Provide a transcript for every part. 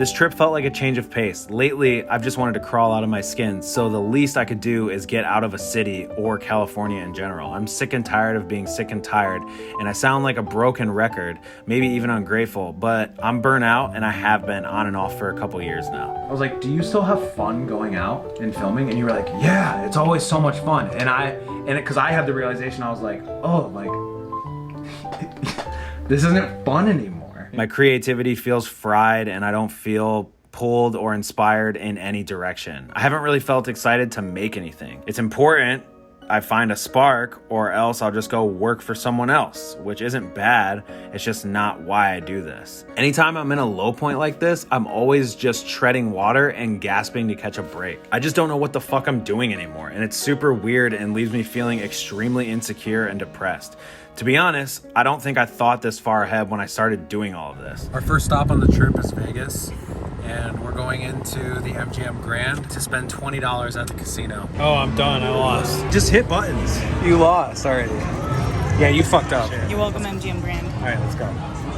This trip felt like a change of pace. Lately, I've just wanted to crawl out of my skin, so the least I could do is get out of a city or California in general. I'm sick and tired of being sick and tired, and I sound like a broken record, maybe even ungrateful, but I'm burnt out and I have been on and off for a couple years now. I was like, do you still have fun going out and filming? And you were like, yeah, it's always so much fun. Because I had the realization, I was like, oh, like, this isn't fun anymore. My creativity feels fried and I don't feel pulled or inspired in any direction. I haven't really felt excited to make anything. It's important I find a spark, or else I'll just go work for someone else, which isn't bad. It's just not why I do this. Anytime I'm in a low point like this, I'm always just treading water and gasping to catch a break. I just don't know what the fuck I'm doing anymore, and it's super weird and leaves me feeling extremely insecure and depressed. To be honest, I don't think I thought this far ahead when I started doing all of this. Our first stop on the trip is Vegas, and we're going into the MGM Grand to spend $20 at the casino. Oh, I'm done. I lost. Just hit buttons. You lost already. Yeah, you fucked up. You're welcome, MGM Grand. All right, let's go.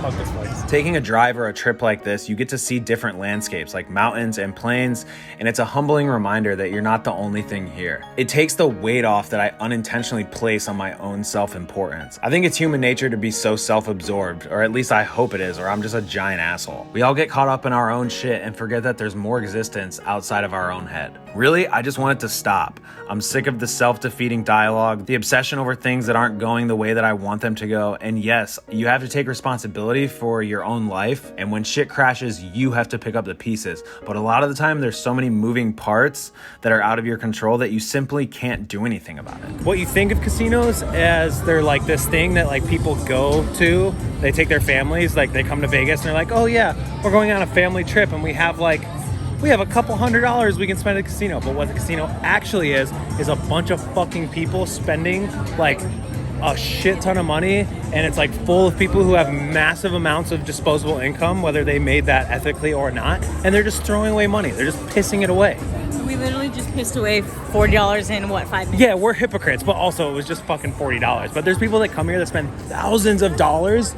Fuck this place. Taking a drive or a trip like this, you get to see different landscapes like mountains and plains, and it's a humbling reminder that you're not the only thing here. It takes the weight off that I unintentionally place on my own self-importance. I think it's human nature to be so self-absorbed, or at least I hope it is, or I'm just a giant asshole. We all get caught up in our own shit and forget that there's more existence outside of our own head. Really, I just want it to stop. I'm sick of the self-defeating dialogue, the obsession over things that aren't going the way that I want them to go, and yes, you have to take responsibility for your own life, and when shit crashes, you have to pick up the pieces. But a lot of the time, there's so many moving parts that are out of your control that you simply can't do anything about it. What you think of casinos as they're like this thing that like people go to, they take their families, like they come to Vegas and they're like, oh yeah, we're going on a family trip and we have a couple $100 we can spend at a casino. But what the casino actually is a bunch of fucking people spending like a shit ton of money, and it's like full of people who have massive amounts of disposable income, whether they made that ethically or not, and they're just throwing away money. They're just pissing it away. We literally just pissed away $40 in 5 minutes? Yeah, we're hypocrites, but also it was just fucking $40. But there's people that come here that spend thousands of dollars.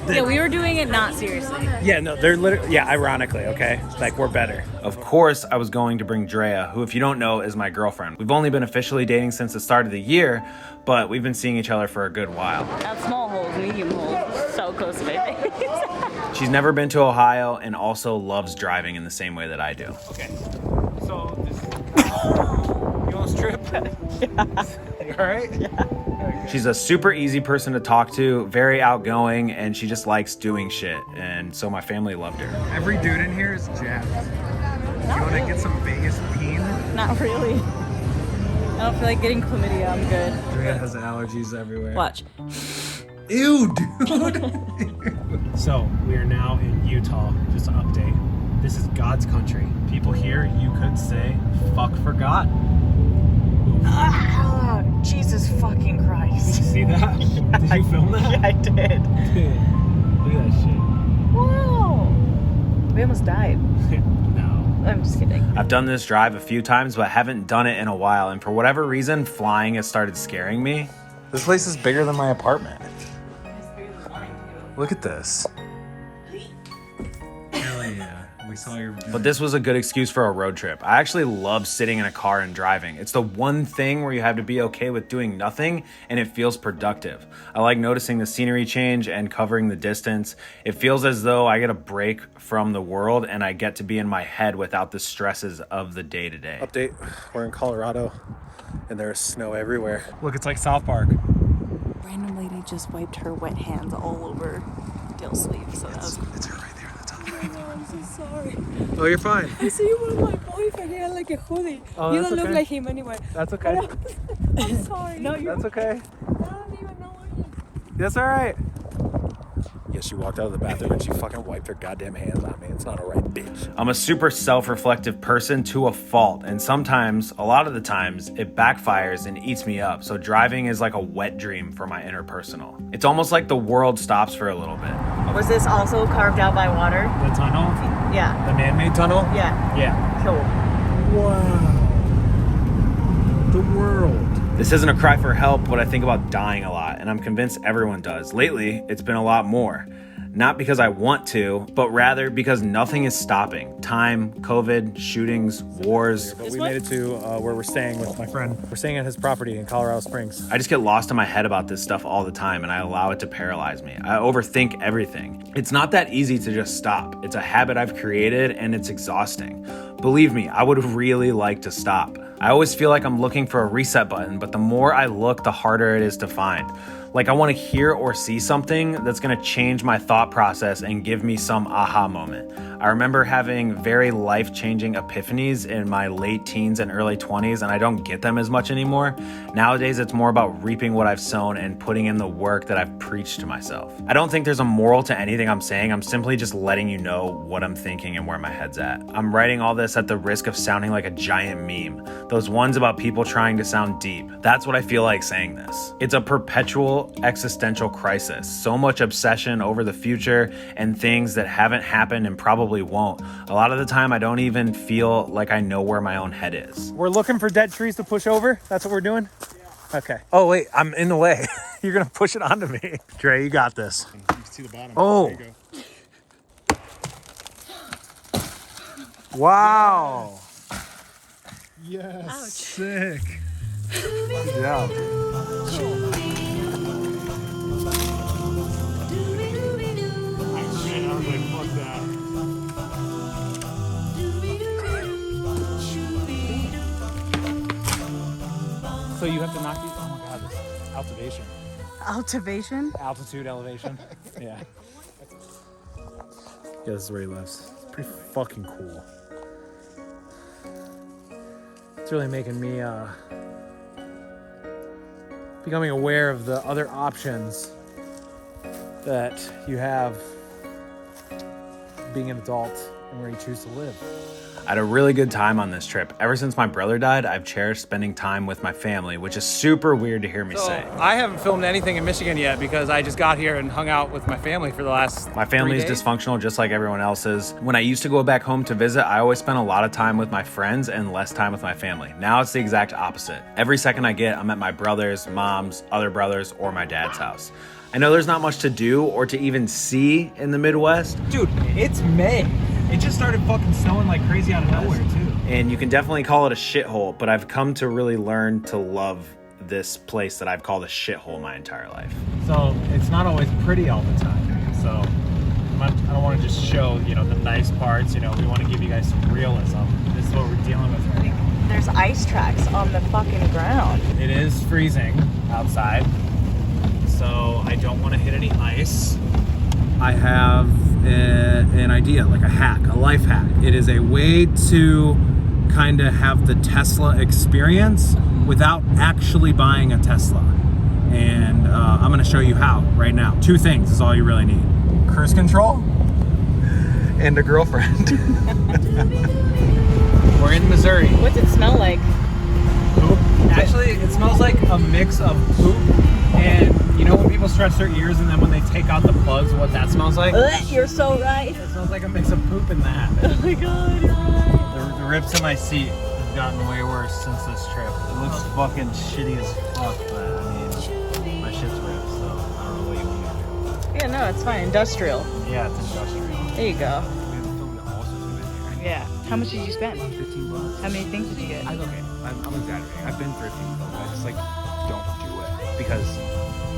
Yeah, we were doing it not seriously. Yeah, no, they're literally, yeah, ironically, okay? Like, we're better. Of course, I was going to bring Drea, who, if you don't know, is my girlfriend. We've only been officially dating since the start of the year, but we've been seeing each other for a good while. Not small holes, medium holes. So close to my face. She's never been to Ohio and also loves driving in the same way that I do. Okay, so this you on this trip? Yeah. You all right? Yeah. She's a super easy person to talk to, very outgoing, and she just likes doing shit. And so my family loved her. Every dude in here is jacked. You want to get some Vegas peen? Not really. I don't feel like getting chlamydia. I'm good. Drea has allergies everywhere. Watch. Ew, dude. So, we are now in Utah. Just an update. This is God's country. People here, you could say, fuck for God. Ah, Jesus fucking Christ. Did you see that? Yeah, did you film that? Yeah, I did. Dude, look at that shit. Wow. We almost died. No. I'm just kidding. I've done this drive a few times, but haven't done it in a while. And for whatever reason, flying has started scaring me. This place is bigger than my apartment. Look at this. Hell yeah. We saw your... But this was a good excuse for a road trip. I actually love sitting in a car and driving. It's the one thing where you have to be okay with doing nothing and it feels productive. I like noticing the scenery change and covering the distance. It feels as though I get a break from the world and I get to be in my head without the stresses of the day-to-day. Update, we're in Colorado and there's snow everywhere. Look, it's like South Park. Random lady just wiped her wet hands all over Dale's sleeve, so that was... It's her right there at the top. I'm so sorry. Oh, you're fine. I see you with my boyfriend. He had like a hoodie. Oh, you that's don't look okay. like him anyway. That's okay. I'm sorry. No, you're... That's okay. I don't even know him. That's all right. Yeah, she walked out of the bathroom and she fucking wiped her goddamn hands on me. It's not all right, bitch. I'm a super self-reflective person to a fault, and sometimes, a lot of the times, it backfires and eats me up, so driving is like a wet dream for my interpersonal. It's almost like the world stops for a little bit. Was this also carved out by water? The tunnel? Yeah. The man-made tunnel? Yeah. Yeah. Cool. Wow. The world. This isn't a cry for help, but I think about dying a lot, and I'm convinced everyone does. Lately, it's been a lot more. Not because I want to, but rather because nothing is stopping. Time, COVID, shootings, wars. But we made it to where we're staying with my friend. We're staying at his property in Colorado Springs. I just get lost in my head about this stuff all the time, and I allow it to paralyze me. I overthink everything. It's not that easy to just stop. It's a habit I've created, and it's exhausting. Believe me, I would really like to stop. I always feel like I'm looking for a reset button, but the more I look, the harder it is to find. Like I want to hear or see something that's going to change my thought process and give me some aha moment. I remember having very life-changing epiphanies in my late teens and early 20s, and I don't get them as much anymore. Nowadays, it's more about reaping what I've sown and putting in the work that I've preached to myself. I don't think there's a moral to anything I'm saying. I'm simply just letting you know what I'm thinking and where my head's at. I'm writing all this at the risk of sounding like a giant meme. Those ones about people trying to sound deep. That's what I feel like saying this. It's a perpetual existential crisis. So much obsession over the future and things that haven't happened and probably won't. A lot of the time, I don't even feel like I know where my own head is. We're looking for dead trees to push over. That's what we're doing? Yeah. Okay. Oh, wait, I'm in the way. You're going to push it onto me. Dre, you got this. You can see the bottom. Oh. There you go. Wow. Yes. Ouch. Sick. Good job. I was like, fuck that. So you have to knock these? Oh my God, this altivation. Altivation? Altitude, elevation. Yeah. Yeah, this is where he lives. It's pretty fucking cool. It's really making me becoming aware of the other options that you have being an adult and where you choose to live. I had a really good time on this trip. Ever since my brother died, I've cherished spending time with my family, which is super weird to hear me say. I haven't filmed anything in Michigan yet because I just got here and hung out with my family for the last My family is 3 days. dysfunctional just like everyone else's. When I used to go back home to visit, I always spent a lot of time with my friends and less time with my family. Now it's the exact opposite. Every second I get, I'm at my brother's, mom's, other brothers, or my dad's house. I know there's not much to do or to even see in the Midwest, Dude, it's May. It just started fucking snowing like crazy out of nowhere, too. and you can definitely call it a shithole, but I've come to really learn to love this place that I've called a shithole my entire life. So it's not always pretty all the time. So I don't want to just show, the nice parts. We want to give you guys some realism. This is what we're dealing with right now. There's ice tracks on the fucking ground. It is freezing outside, so I don't want to hit any ice. I have an idea, like a hack, a life hack. It is a way to kind of have the Tesla experience without actually buying a Tesla. And I'm going to show you how right now. 2 things is all you really need. Cruise control and a girlfriend. We're in Missouri. What's it smell like? Poop. Actually, it smells like a mix of poop and when people stretch their ears and then when they take out the plugs, what that smells like? You're so right. It smells like a mix of poop and that. Oh my God, you're right. The rips in my seat have gotten way worse since this trip. It looks fucking shitty as fuck, but I mean, my shit's ripped, so I don't know what you want me to Yeah, no, it's fine. Industrial. do. Yeah, it's industrial. There you go. We haven't filmed it all since we've been here. Yeah. How much did you spend? $15. How many things did you get? Okay, I'm exaggerating. I've been thrifting, but I just don't do it because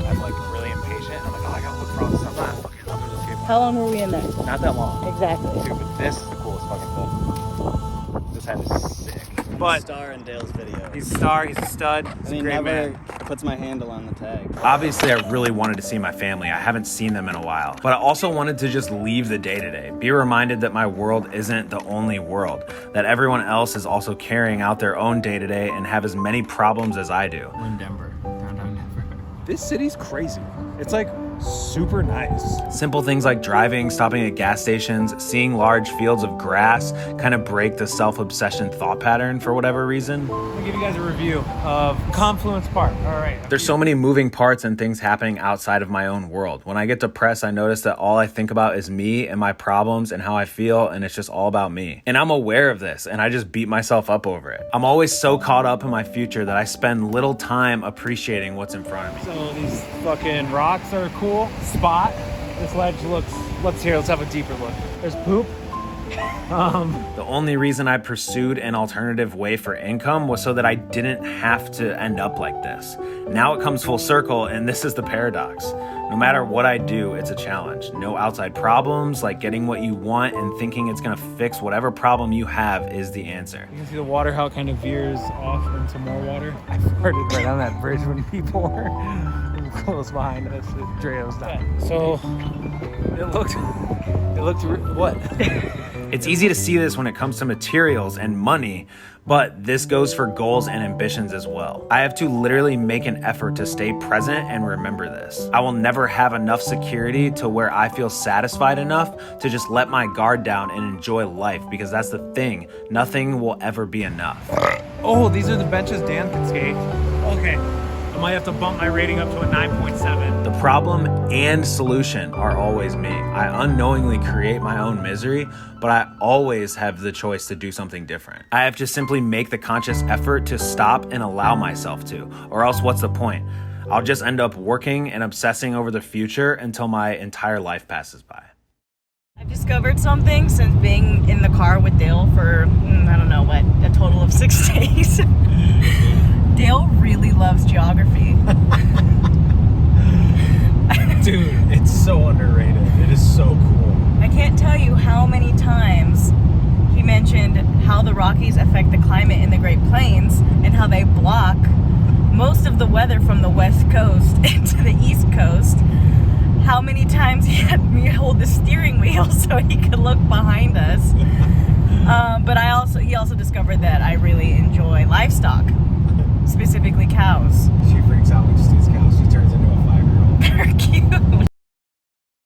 I'm really impatient. And I'm like, oh, I gotta look for all this stuff. I'm gonna just get How long were we in there? not that long. Exactly. Dude, but this is the coolest fucking thing. This hat is sick. But Star in Dale's video. he's a star, he's a stud, he's And a he great never man. puts my handle on the tag. Obviously, I really wanted to see my family. I haven't seen them in a while. But I also wanted to just leave the day-to-day. Be reminded that my world isn't the only world. That everyone else is also carrying out their own day-to-day and have as many problems as I do. We're in Denver, downtown Denver. This city's crazy. It's super nice. Simple things like driving, stopping at gas stations, seeing large fields of grass kind of break the self-obsession thought pattern for whatever reason. I'm gonna give you guys a review of Confluence Park. All right. There's so many moving parts and things happening outside of my own world. When I get depressed, I notice that all I think about is me and my problems and how I feel, and it's just all about me. And I'm aware of this, and I just beat myself up over it. I'm always so caught up in my future that I spend little time appreciating what's in front of me. So these fucking rocks are a cool spot. This ledge looks, let's have a deeper look. There's poop. The only reason I pursued an alternative way for income was so that I didn't have to end up like this. Now it comes full circle, and this is the paradox. No matter what I do, it's a challenge. No outside problems, like getting what you want and thinking it's gonna fix whatever problem you have is the answer. You can see the water, how it kind of veers off into more water. I farted right on that bridge when people were close behind us. Dreo's down. So it looked what? It's easy to see this when it comes to materials and money, but this goes for goals and ambitions as well. I have to literally make an effort to stay present and remember this. I will never have enough security to where I feel satisfied enough to just let my guard down and enjoy life, because that's the thing. Nothing will ever be enough. Oh, these are the benches Dan can skate. Okay, I might have to bump my rating up to a 9.7. The problem and solution are always me. I unknowingly create my own misery, but I always have the choice to do something different. I have to simply make the conscious effort to stop and allow myself to, or else what's the point? I'll just end up working and obsessing over the future until my entire life passes by. I've discovered something since being in the car with Dale for, I don't know what, a total of 6 days. Dale really loves geography. Dude, it's so underrated. It is so cool. I can't tell you how many times he mentioned how the Rockies affect the climate in the Great Plains and how they block most of the weather from the West Coast into the East Coast. How many times he had me hold the steering wheel so he could look behind us. But he also discovered that I really enjoy livestock, specifically cows. She freaks out when she sees cows. She turns into a 5-year-old. They're cute.